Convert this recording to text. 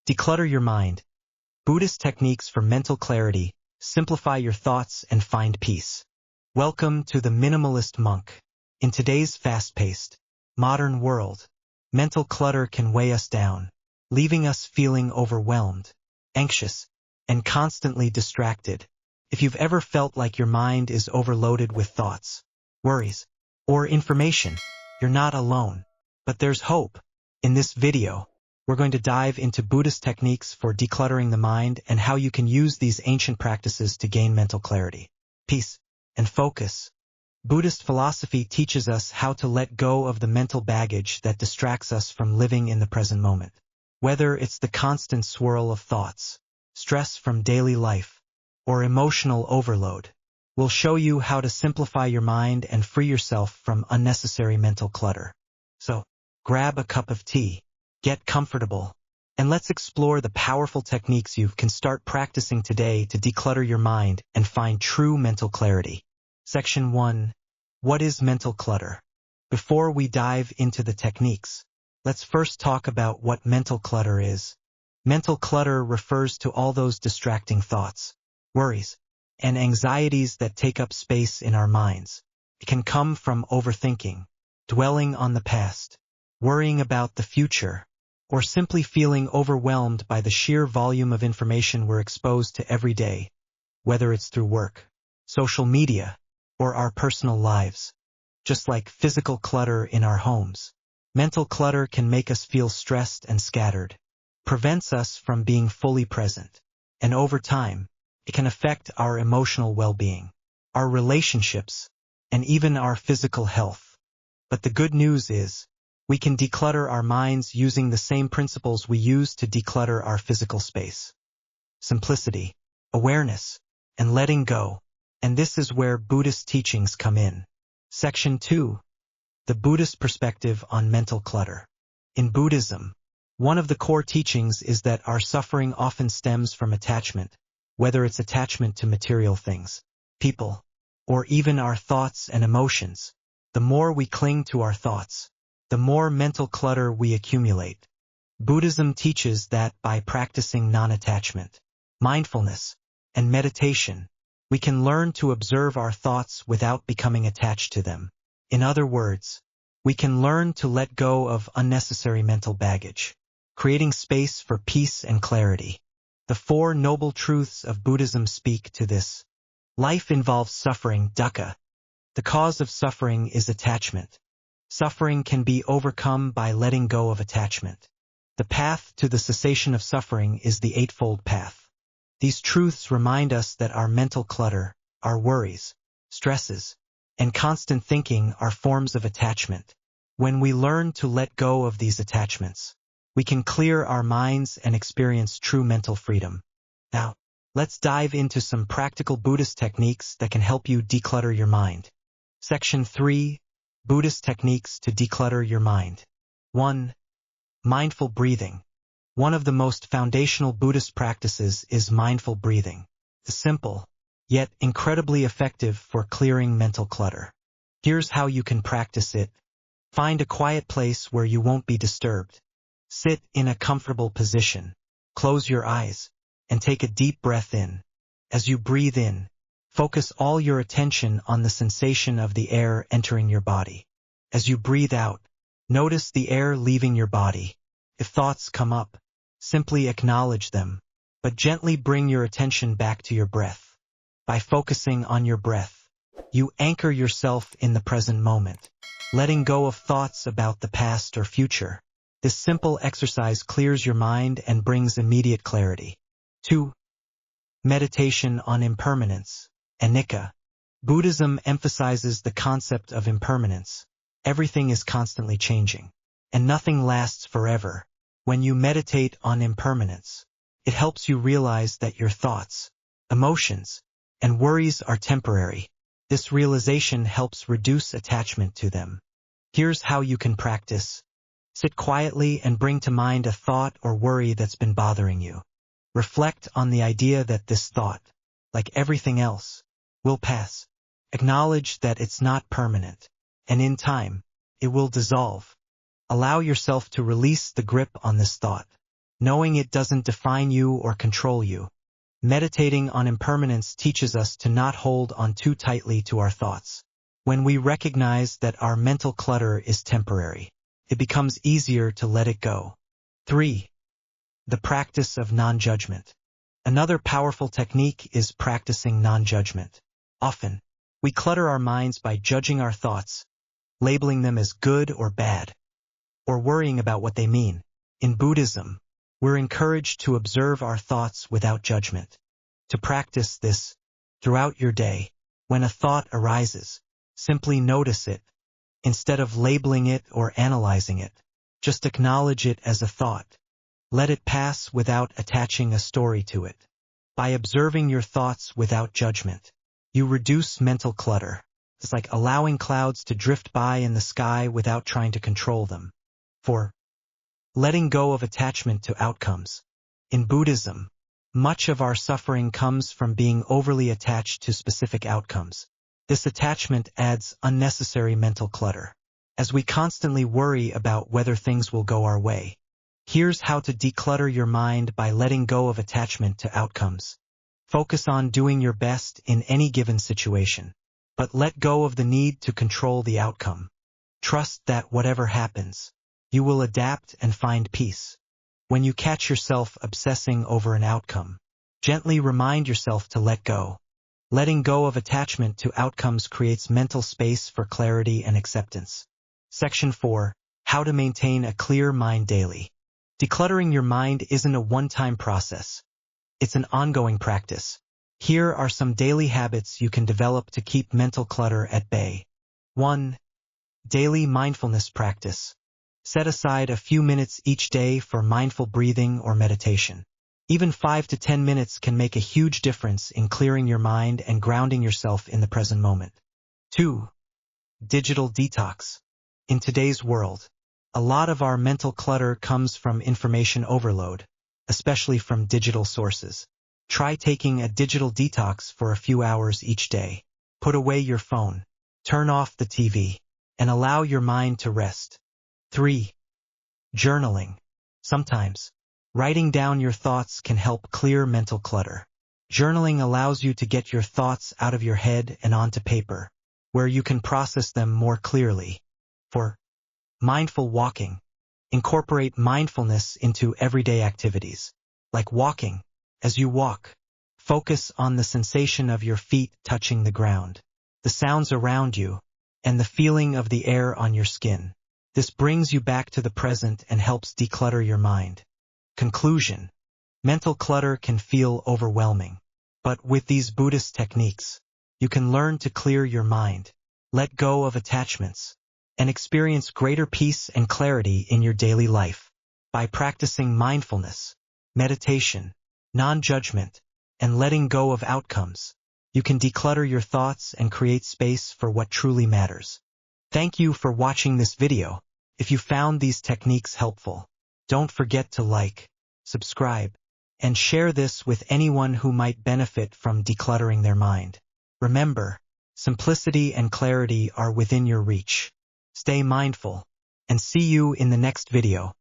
Declutter your mind. Buddhist techniques for mental clarity, simplify your thoughts and find peace. Welcome to the Minimalist Monk. In today's fast-paced, modern world, mental clutter can weigh us down, leaving us feeling overwhelmed, anxious, and constantly distracted. If you've ever felt like your mind is overloaded with thoughts, worries, or information, you're not alone. But there's hope. In this video, we're going to dive into Buddhist techniques for decluttering the mind and how you can use these ancient practices to gain mental clarity, peace, and focus. Buddhist philosophy teaches us how to let go of the mental baggage that distracts us from living in the present moment. Whether it's the constant swirl of thoughts, stress from daily life, or emotional overload, we'll show you how to simplify your mind and free yourself from unnecessary mental clutter. So, grab a cup of tea, get comfortable, and let's explore the powerful techniques you can start practicing today to declutter your mind and find true mental clarity. Section 1. What is mental clutter? Before we dive into the techniques, let's first talk about what mental clutter is. Mental clutter refers to all those distracting thoughts, worries, and anxieties that take up space in our minds. It can come from overthinking, dwelling on the past, worrying about the future, or simply feeling overwhelmed by the sheer volume of information we're exposed to every day, whether it's through work, social media, or our personal lives. Just like physical clutter in our homes, mental clutter can make us feel stressed and scattered, prevents us from being fully present, and over time, it can affect our emotional well-being, our relationships, and even our physical health. But the good news is, we can declutter our minds using the same principles we use to declutter our physical space. Simplicity, awareness, and letting go. And this is where Buddhist teachings come in. Section 2. The Buddhist perspective on mental clutter. In Buddhism, one of the core teachings is that our suffering often stems from attachment, whether it's attachment to material things, people, or even our thoughts and emotions. The more we cling to our thoughts, the more mental clutter we accumulate. Buddhism teaches that by practicing non-attachment, mindfulness, and meditation, we can learn to observe our thoughts without becoming attached to them. In other words, we can learn to let go of unnecessary mental baggage, creating space for peace and clarity. The Four Noble Truths of Buddhism speak to this. Life involves suffering, dukkha. The cause of suffering is attachment. Suffering can be overcome by letting go of attachment. The path to the cessation of suffering is the Eightfold Path. These truths remind us that our mental clutter, our worries, stresses, and constant thinking are forms of attachment. When we learn to let go of these attachments, we can clear our minds and experience true mental freedom. Now, let's dive into some practical Buddhist techniques that can help you declutter your mind. Section 3. Buddhist techniques to declutter your mind. 1. Mindful breathing. One of the most foundational Buddhist practices is mindful breathing. It's simple, yet incredibly effective for clearing mental clutter. Here's how you can practice it. Find a quiet place where you won't be disturbed. Sit in a comfortable position, close your eyes, and take a deep breath in. As you breathe in, focus all your attention on the sensation of the air entering your body. As you breathe out, notice the air leaving your body. If thoughts come up, simply acknowledge them, but gently bring your attention back to your breath. By focusing on your breath, you anchor yourself in the present moment, letting go of thoughts about the past or future. This simple exercise clears your mind and brings immediate clarity. 2. Meditation on impermanence. Anicca. Buddhism emphasizes the concept of impermanence. Everything is constantly changing, and nothing lasts forever. When you meditate on impermanence, it helps you realize that your thoughts, emotions, and worries are temporary. This realization helps reduce attachment to them. Here's how you can practice. Sit quietly and bring to mind a thought or worry that's been bothering you. Reflect on the idea that this thought, like everything else, will pass. Acknowledge that it's not permanent, and in time, it will dissolve. Allow yourself to release the grip on this thought. knowing it doesn't define you or control you. Meditating on impermanence teaches us to not hold on too tightly to our thoughts. When we recognize that our mental clutter is temporary, it becomes easier to let it go. 3. The practice of non-judgment. Another powerful technique is practicing non-judgment. Often, we clutter our minds by judging our thoughts, labeling them as good or bad, or worrying about what they mean. In Buddhism, we're encouraged to observe our thoughts without judgment. To practice this throughout your day, when a thought arises, simply notice it. Instead of labeling it or analyzing it, just acknowledge it as a thought. Let it pass without attaching a story to it. By observing your thoughts without judgment, you reduce mental clutter. It's like allowing clouds to drift by in the sky without trying to control them. 4. Letting go of attachment to outcomes. In Buddhism, much of our suffering comes from being overly attached to specific outcomes. This attachment adds unnecessary mental clutter, as we constantly worry about whether things will go our way. Here's how to declutter your mind by letting go of attachment to outcomes. Focus on doing your best in any given situation, but let go of the need to control the outcome. Trust that whatever happens, you will adapt and find peace. When you catch yourself obsessing over an outcome, gently remind yourself to let go. Letting go of attachment to outcomes creates mental space for clarity and acceptance. Section 4. How to maintain a clear mind daily. Decluttering your mind isn't a one-time process. It's an ongoing practice. Here are some daily habits you can develop to keep mental clutter at bay. 1. Daily mindfulness practice. Set aside a few minutes each day for mindful breathing or meditation. Even 5 to 10 minutes can make a huge difference in clearing your mind and grounding yourself in the present moment. 2. Digital detox. In today's world, a lot of our mental clutter comes from information overload, especially from digital sources. Try taking a digital detox for a few hours each day. Put away your phone, turn off the TV, and allow your mind to rest. 3. Journaling. Sometimes, writing down your thoughts can help clear mental clutter. Journaling allows you to get your thoughts out of your head and onto paper, where you can process them more clearly. 4. Mindful walking. Incorporate mindfulness into everyday activities, like walking. As you walk, focus on the sensation of your feet touching the ground, the sounds around you, and the feeling of the air on your skin. This brings you back to the present and helps declutter your mind. Conclusion. Mental clutter can feel overwhelming, but with these Buddhist techniques, you can learn to clear your mind, let go of attachments, and experience greater peace and clarity in your daily life. By practicing mindfulness, meditation, non-judgment, and letting go of outcomes, you can declutter your thoughts and create space for what truly matters. Thank you for watching this video. If you found these techniques helpful, don't forget to like, subscribe, and share this with anyone who might benefit from decluttering their mind. Remember, simplicity and clarity are within your reach. Stay mindful, and see you in the next video.